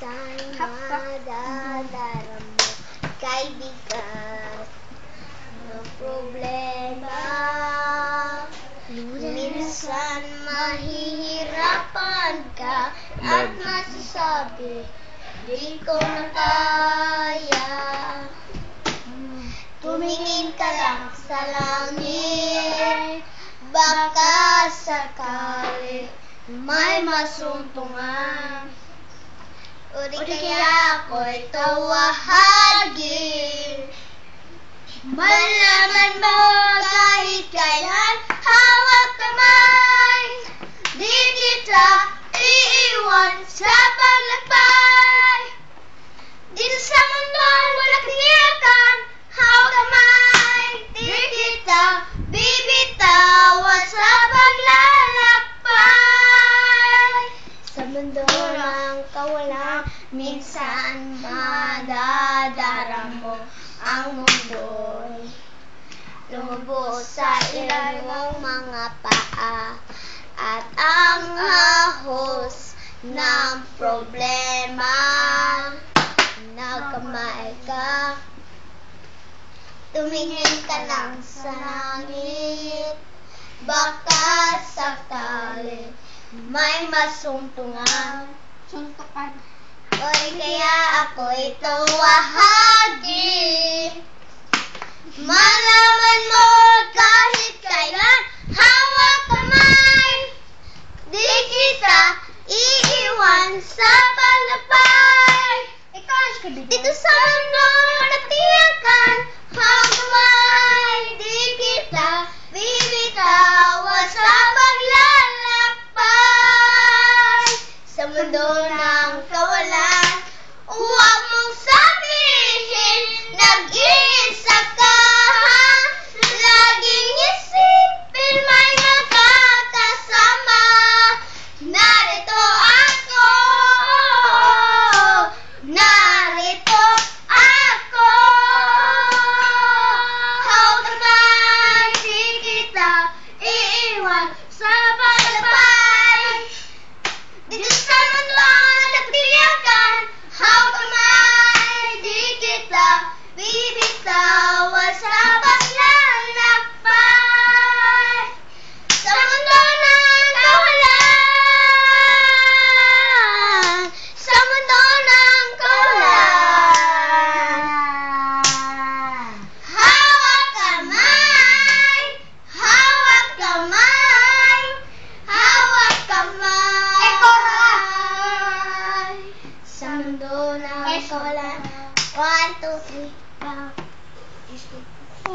minsan madadarama kaibigan ng problema. Minsan mahihirapan ka at masasabi, di ko na kaya. Tumingin ka lang sa langit, baka sakali may masuntungan. O di kaya ako'y tawahagin. Malaman mo kahit kailan, hawak kamay. Di kita iiwan sa paglakbay. Dito sa mundo walang katiyakan, hawak kamay. Di kita bibitawan sa paglalakbay. Sa mundo ng kawalan, minsan madadaramo ang mundo'y lumubos sa ilalim mong mga paa, at ang ahos ng problema. Nagkamay ka, tumingin ka lang sa langit, baka sakali may masuntungan. O kaya ako'y tawahagin. Malaman mo kahit kailan, hawak kamay. Di kita iiwan sa paglakbay. Dito sa mundo natiyakan, hawak kamay. Di kita bibitawan sa paglalakbay. Sa mundo ng kawalan, huwag mong sabihin nag-iisa ka. Laging isipin may makakasama. Narito ako, narito ako. Hawak kamay, di kita iiwan sa paglakbay. Dito sa mundo nagtiyakan, hawak kamay. Di kita bibitawan sa paglalakbay. Sa mundo ng kawalan, sa mundo ng kawalan, hawak kamay, hawak kamay, hawak kamay. Sa mundo ng kawalan. 1, 2, 3.